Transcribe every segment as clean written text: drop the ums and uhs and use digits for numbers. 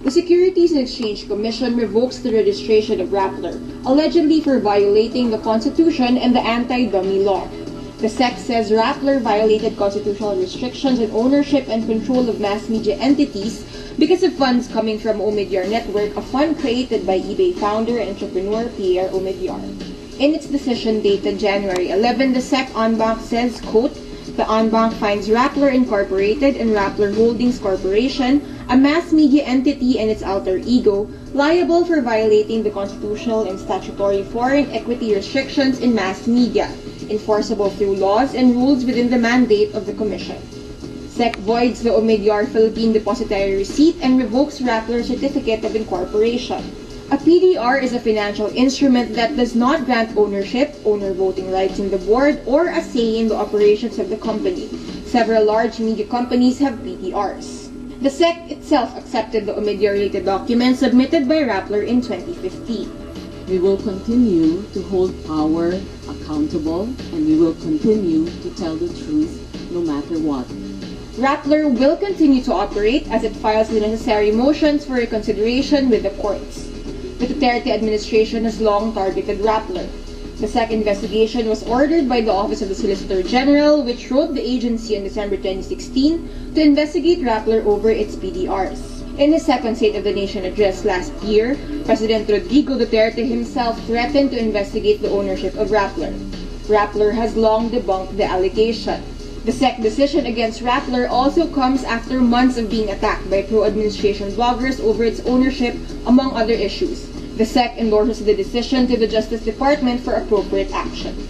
The Securities and Exchange Commission revokes the registration of Rappler, allegedly for violating the Constitution and the anti-dummy law. The SEC says Rappler violated constitutional restrictions on ownership and control of mass media entities because of funds coming from Omidyar Network, a fund created by eBay founder and entrepreneur Pierre Omidyar. In its decision dated January 11, the SEC en banc says, quote, the en banc finds Rappler Incorporated and Rappler Holdings Corporation, a mass media entity and its alter ego, liable for violating the constitutional and statutory foreign equity restrictions in mass media, enforceable through laws and rules within the mandate of the Commission. SEC voids the Omidyar Philippine depositary receipt and revokes Rappler's certificate of incorporation. A PDR is a financial instrument that does not grant ownership, owner voting rights in the board, or a say in the operations of the company. Several large media companies have PDRs. The SEC itself accepted the Omidyar-related documents submitted by Rappler in 2015. We will continue to hold power accountable, and we will continue to tell the truth no matter what. Rappler will continue to operate as it files the necessary motions for reconsideration with the courts. The Duterte administration has long targeted Rappler. The SEC investigation was ordered by the Office of the Solicitor General, which wrote the agency in December 2016 to investigate Rappler over its PDRs. In his second State of the Nation address last year, President Rodrigo Duterte himself threatened to investigate the ownership of Rappler. Rappler has long debunked the allegation. The SEC decision against Rappler also comes after months of being attacked by pro-administration bloggers over its ownership, among other issues. The SEC endorses the decision to the Justice Department for appropriate action.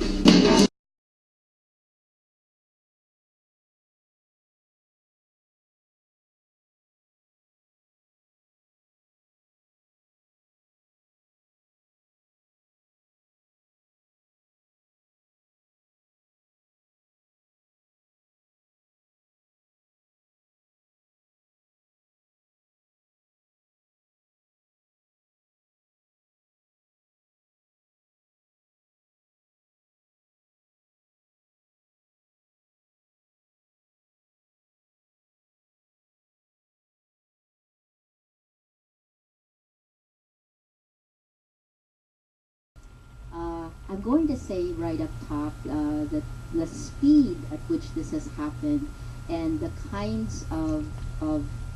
I'm going to say right up top that the speed at which this has happened and the kinds of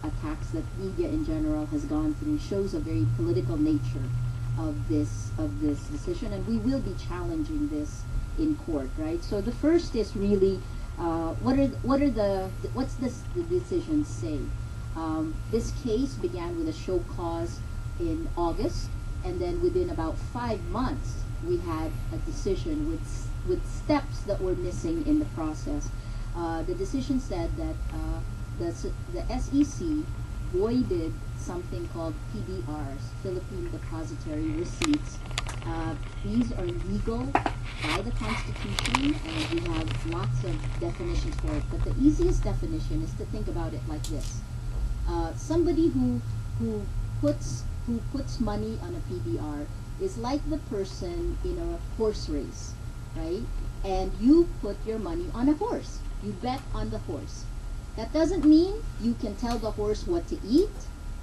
attacks that media in general has gone through shows a very political nature of this decision, and we will be challenging this in court, right? So the first is really what's the decision say? This case began with a show cause in August, and then within about 5 months we had a decision with steps that were missing in the process. The decision said that the SEC voided something called PDRs, Philippine Depositary Receipts. These are legal by the Constitution, and we have lots of definitions for it. But the easiest definition is to think about it like this: somebody who puts money on a PDR is like the person in a horse race, right? And you put your money on a horse. You bet on the horse. That doesn't mean you can tell the horse what to eat,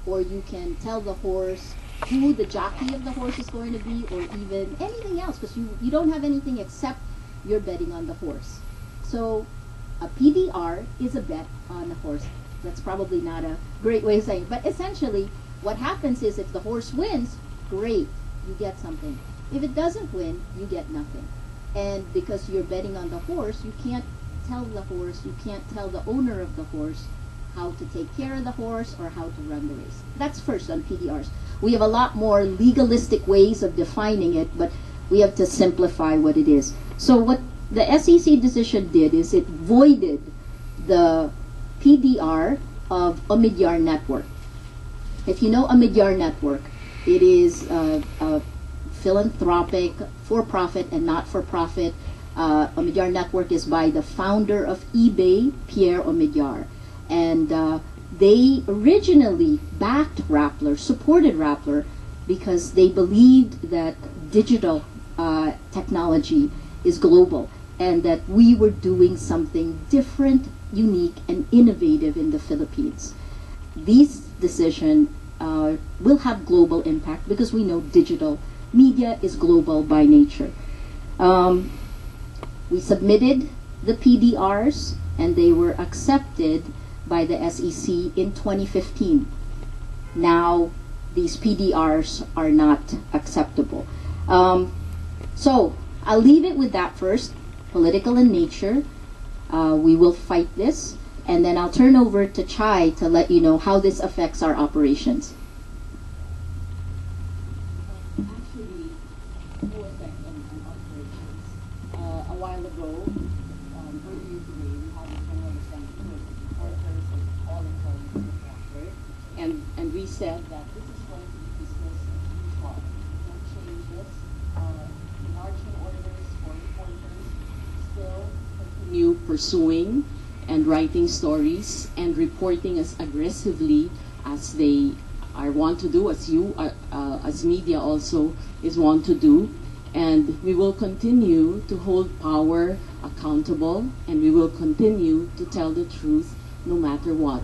or you can tell the horse who the jockey of the horse is going to be, or even anything else, because you don't have anything except you're betting on the horse. So a PDR is a bet on a horse. That's probably not a great way of saying it, but essentially what happens is if the horse wins, great, you get something. If it doesn't win, you get nothing. And because you're betting on the horse, you can't tell the horse, you can't tell the owner of the horse how to take care of the horse or how to run the race. That's first on PDRs. We have a lot more legalistic ways of defining it, but we have to simplify what it is. So what the SEC decision did is it voided the PDR of Omidyar Network. If you know Omidyar Network, it is a philanthropic, for-profit and not-for-profit. Omidyar Network is by the founder of eBay, Pierre Omidyar. And they originally backed Rappler, supported Rappler, because they believed that digital technology is global and that we were doing something different, unique, and innovative in the Philippines. This decision will have global impact because we know digital media is global by nature. We submitted the PDRs and they were accepted by the SEC in 2015. Now these PDRs are not acceptable. So I'll leave it with that first, political in nature. We will fight this, and then I'll turn over to Chai to let you know how this affects our operations. Actually, no effect on operations. A while ago, earlier today, we had a general assembly with reporters and all employees of Rappler, and we said that this is going to be business as usual. No changes, marching orders for reporters, still continue pursuing and writing stories and reporting as aggressively as they are want to do, as you, as media also is want to do. And we will continue to hold power accountable, and we will continue to tell the truth no matter what.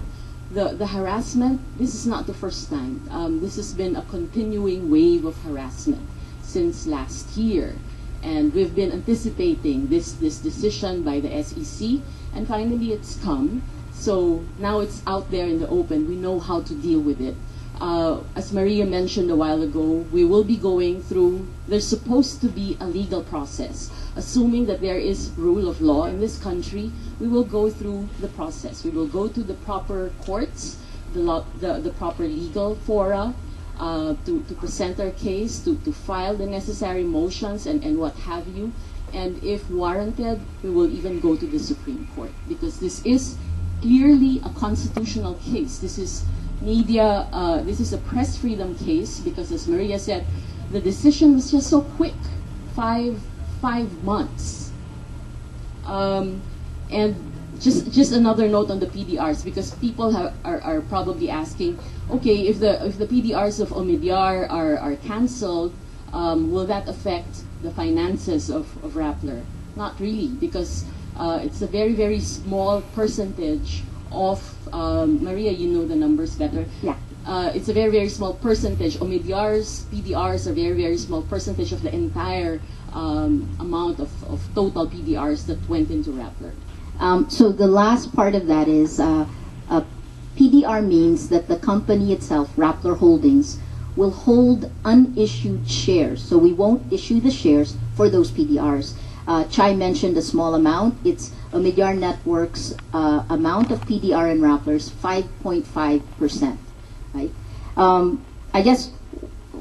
The harassment, this is not the first time. This has been a continuing wave of harassment since last year. And we've been anticipating this decision by the SEC, and finally it's come. So now it's out there in the open. We know how to deal with it. As Maria mentioned a while ago, we will be going through, there's supposed to be a legal process. Assuming that there is rule of law in this country, we will go through the process. We will go to the proper courts, the proper legal fora, to present our case, to file the necessary motions and what have you. And if warranted, we will even go to the Supreme Court, because this is clearly a constitutional case. This is media, this is a press freedom case, because as Maria said, the decision was just so quick, five months. And just another note on the PDRs, because people are probably asking, okay, if the PDRs of Omidyar are canceled, will that affect the finances of Rappler? Not really, because it's a very, very small percentage of, Maria, you know the numbers better. Yeah. It's a very, very small percentage. Omidyar's PDRs are very, very small percentage of the entire amount of total PDRs that went into Rappler. So the last part of that is PDR means that the company itself, Rappler Holdings, will hold unissued shares. So we won't issue the shares for those PDRs. Chai mentioned a small amount. It's Omidyar Network's amount of PDR and Rappler's 5.5%. Right? I guess,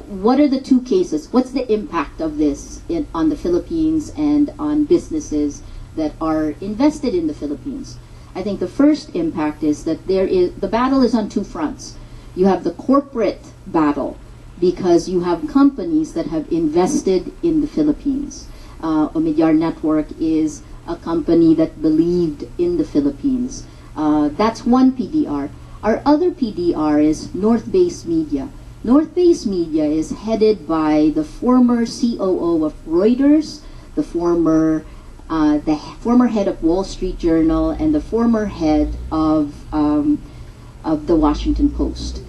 what are the two cases? What's the impact of this on the Philippines and on businesses that are invested in the Philippines? I think the first impact is that the battle is on two fronts. You have the corporate battle, because you have companies that have invested in the Philippines. Omidyar Network is a company that believed in the Philippines. That's one PDR. Our other PDR is North-based media. North-based media is headed by the former COO of Reuters, the former head of Wall Street Journal, and the former head of the Washington Post.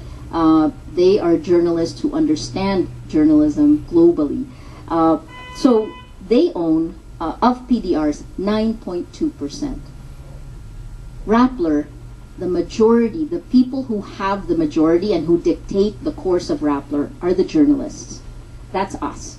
They are journalists who understand journalism globally. So they own, of PDRs, 9.2%. Rappler, the majority, the people who have the majority and who dictate the course of Rappler are the journalists. That's us.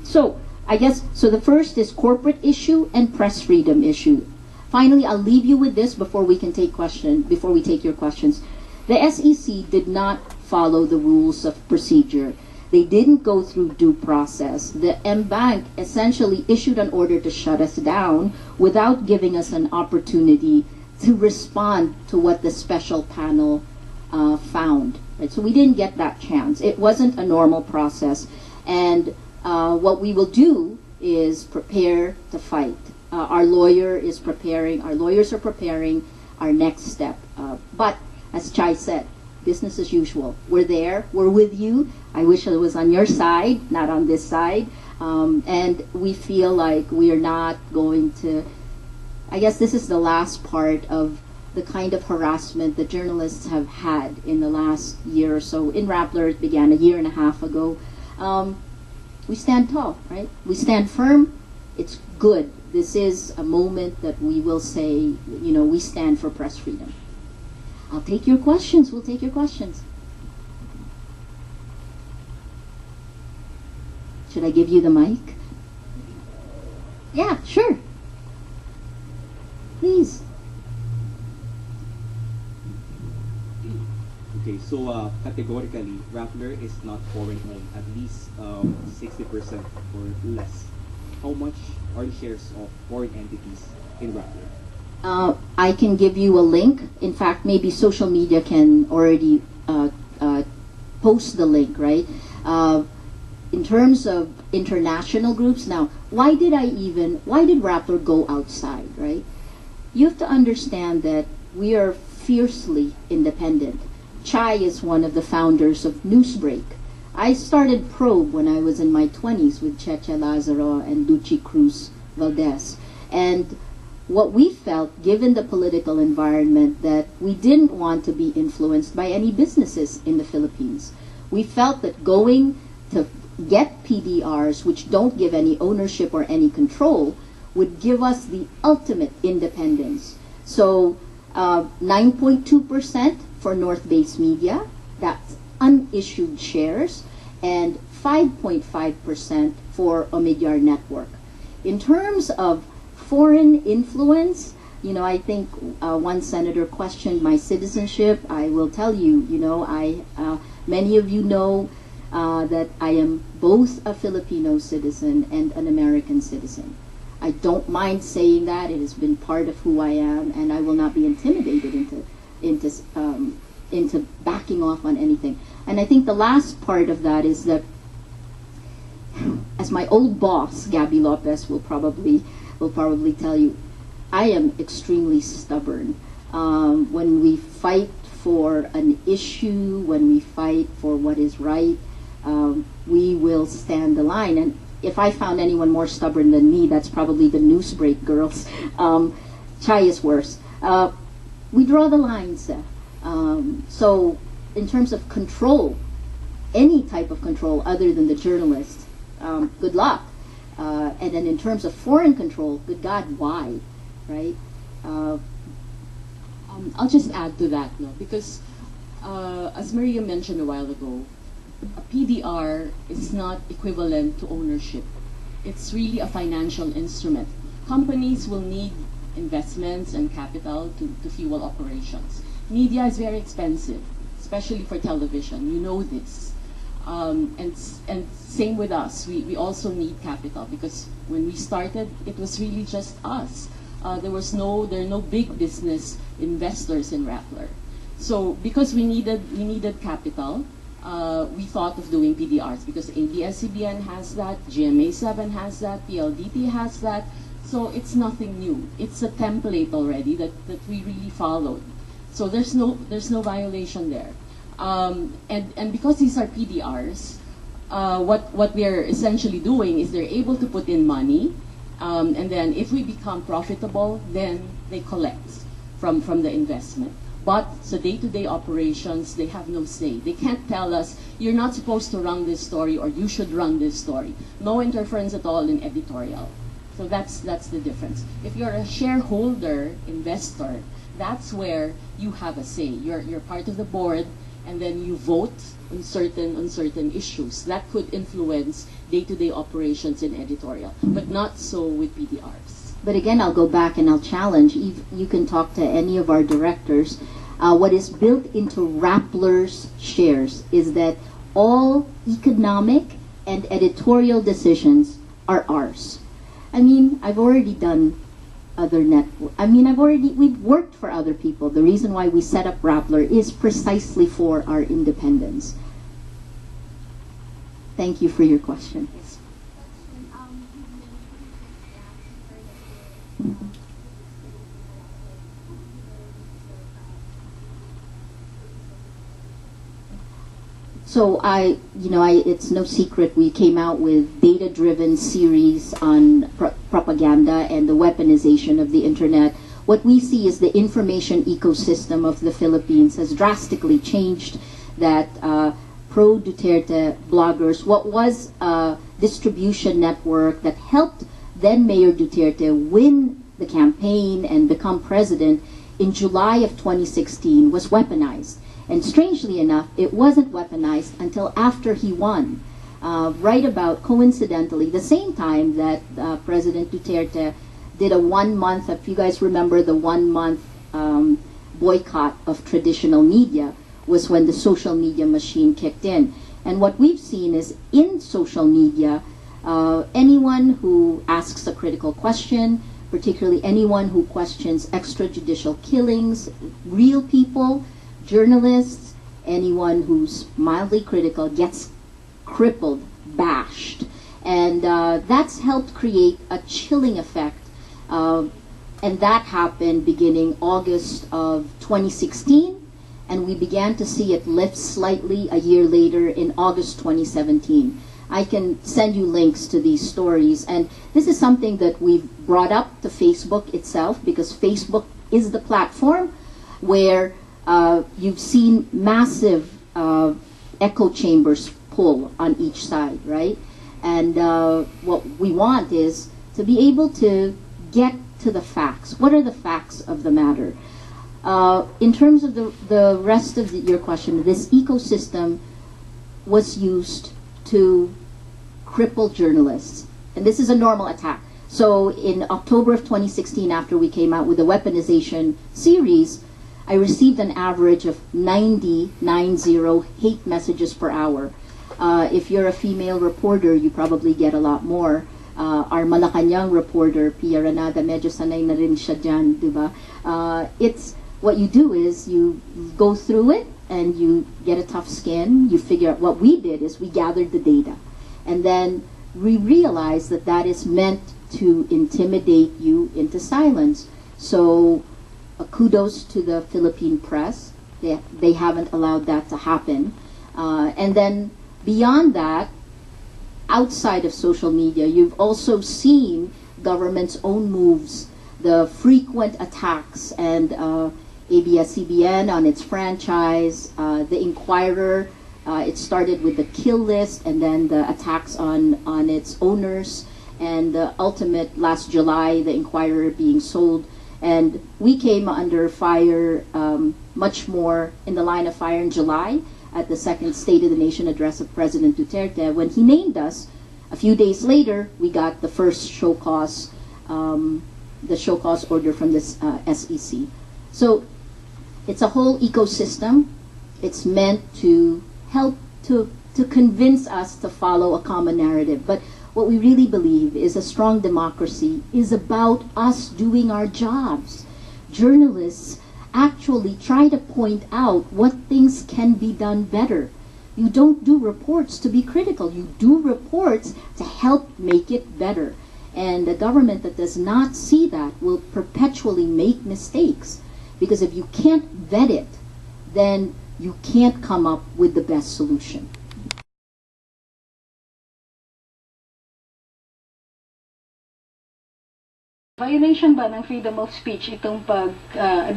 So I guess, so the first is corporate issue and press freedom issue. Finally, I'll leave you with this before we can take before we take your questions. The SEC did not follow the rules of procedure. They didn't go through due process. The M-Bank essentially issued an order to shut us down without giving us an opportunity to respond to what the special panel found. Right? So we didn't get that chance. It wasn't a normal process. And what we will do is prepare to fight. Our lawyers are preparing our next step. But as Chai said, business as usual. We're there, we're with you. I wish it was on your side, not on this side. And we feel like we are not going to, I guess this is the last part of the kind of harassment that journalists have had in the last year or so. In Rappler, it began a year and a half ago. We stand tall, right? We stand firm. It's good. This is a moment that we will say, you know, we stand for press freedom. I'll take your questions. We'll take your questions. Should I give you the mic? Yeah, sure. Please. Okay, so categorically, Rappler is not foreign-owned, at least 60% or less. How much are the shares of foreign entities in Rappler? I can give you a link. In fact, maybe social media can already post the link, right? In terms of international groups, now, why did Rappler go outside, right? You have to understand that we are fiercely independent. Chai is one of the founders of Newsbreak. I started Probe when I was in my 20s with Cheche Lazaro and Ducci Cruz Valdez. And what we felt, given the political environment, that we didn't want to be influenced by any businesses in the Philippines. We felt that going to get PDRs, which don't give any ownership or any control, would give us the ultimate independence. So 9.2% for North-based media, that's unissued shares, and 5.5% for Omidyar Network. In terms of foreign influence, you know, I think one senator questioned my citizenship. I will tell you, you know, many of you know that I am both a Filipino citizen and an American citizen. I don't mind saying that. It has been part of who I am, and I will not be intimidated into backing off on anything. And I think the last part of that is that, as my old boss, Gabby Lopez, will probably tell you, I am extremely stubborn. When we fight for an issue, when we fight for what is right, we will stand the line. And if I found anyone more stubborn than me, that's probably the Newsbreak girls. Chai is worse. We draw the lines. So in terms of control, any type of control other than the journalist, good luck. And then in terms of foreign control, good God, why, right? I'll just add to that, no, because as Maria mentioned a while ago, a PDR is not equivalent to ownership. It's really a financial instrument. Companies will need investments and capital to fuel operations. Media is very expensive, especially for television. You know this. And same with us. We also need capital, because when we started, it was really just us. There are no big business investors in Rappler. So because we needed capital, we thought of doing PDRs, because ABS-CBN has that, GMA7 has that, PLDT has that. So it's nothing new. It's a template already that we really followed. So there's no violation there. And because these are PDRs, what we are essentially doing is they're able to put in money, and then if we become profitable, then they collect from the investment. But the day-to-day operations, they have no say. They can't tell us, you're not supposed to run this story, or you should run this story. No interference at all in editorial. So that's the difference. If you're a shareholder, investor, that's where you have a say. You're part of the board, and then you vote on certain issues that could influence day-to-day operations in editorial, but not so with PDRs. But again, I'll go back and I'll challenge. You can talk to any of our directors. What is built into Rappler's shares is that all economic and editorial decisions are ours. I mean, I've already done other network. I mean, we've worked for other people. The reason why we set up Rappler is precisely for our independence. Thank you for your question. So it's no secret we came out with data-driven series on propaganda and the weaponization of the internet. what we see is the information ecosystem of the Philippines has drastically changed, that pro-Duterte bloggers, what was a distribution network that helped then Mayor Duterte win the campaign and become president in July of 2016, was weaponized. And strangely enough, it wasn't weaponized until after he won. Right about, coincidentally, the same time that President Duterte did a 1 month, if you guys remember the 1 month boycott of traditional media, was when the social media machine kicked in. And what we've seen is in social media, anyone who asks a critical question, particularly anyone who questions extrajudicial killings, real people, journalists, anyone who's mildly critical gets crippled, bashed. And that's helped create a chilling effect. And that happened beginning August of 2016. And we began to see it lift slightly a year later in August 2017. I can send you links to these stories. And this is something that we've brought up to Facebook itself, because Facebook is the platform where you've seen massive echo chambers pull on each side, right? And what we want is to be able to get to the facts. What are the facts of the matter? In terms of the rest of your question, this ecosystem was used to cripple journalists. And this is a normal attack. So in October of 2016, after we came out with the weaponization series, I received an average of 90 hate messages per hour. If you're a female reporter, you probably get a lot more. Our Malacanang reporter, Pia Ranada, medyo sanay na rin siya dyan, diba? It's, what you do is you go through it and you get a tough skin. You figure out, what we did is we gathered the data. And then we realized that that is meant to intimidate you into silence. So kudos to the Philippine press. They haven't allowed that to happen. And then beyond that, outside of social media, you've also seen government's own moves, the frequent attacks, and ABS-CBN on its franchise, the Inquirer, it started with the kill list and then the attacks on its owners, and the ultimate last July, the Inquirer being sold. And we came under fire, much more in the line of fire in July at the second State of the Nation address of President Duterte. When he named us, a few days later, we got the first show cause, the show cause order from this SEC. So it's a whole ecosystem. It's meant to help to convince us to follow a common narrative. But what we really believe is a strong democracy is about us doing our jobs. Journalists actually try to point out what things can be done better. You don't do reports to be critical. You do reports to help make it better. And a government that does not see that will perpetually make mistakes. Because if you can't vet it, then you can't come up with the best solution. Violation ba ng freedom of speech itong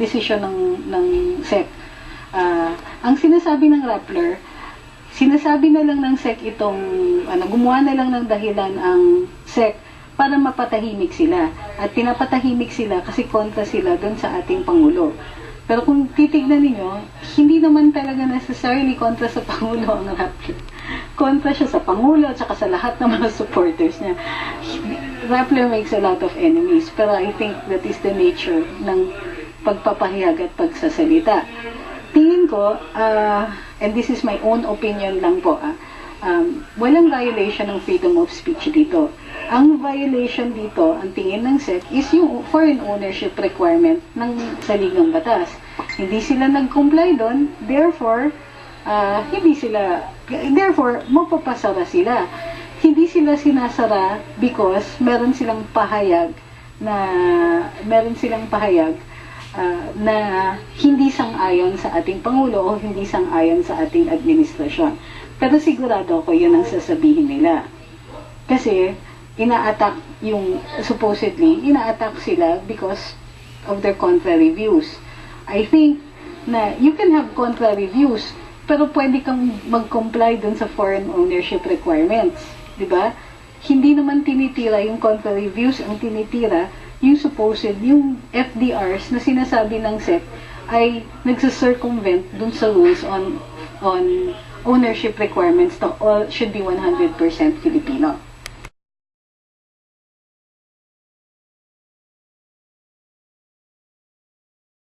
decision ng SEC? Ang sinasabi ng Rappler, sinasabi na lang ng SEC itong, gumawa na lang ng dahilan ang SEC para mapatahimik sila. At pinapatahimik sila kasi kontra sila doon sa ating Pangulo. Pero kung titignan niyo, hindi naman talaga necessarily kontra sa Pangulo ang Rappler. Kontra siya sa Pangulo at saka sa lahat ng mga supporters niya. Rappler makes a lot of enemies, pero I think that is the nature ng pagpapahayag at pagsasalita. Tingin ko, and this is my own opinion lang po, walang violation ng freedom of speech dito. Ang violation dito, ang tingin ng SEC, is yung foreign ownership requirement ng saligang batas. Hindi sila nag-comply doon, therefore, mapapasara sila. Hindi sila sinasara because meron silang pahayag na hindi sang-ayon sa ating Pangulo o hindi sang-ayon sa ating administrasyon. Pero sigurado ako yun ang sasabihin nila. Kasi ina-attack yung, supposedly, ina-attack sila because of their contrary views. I think na you can have contrary views, pero pwede kang mag-comply dun sa foreign ownership requirements. Diba? Hindi naman tinitira yung contrary views, ang tinitira yung supposed, yung FDRs na sinasabi ng SEC ay nagsa-circumvent dun sa rules on ownership requirements na all should be 100% Filipino.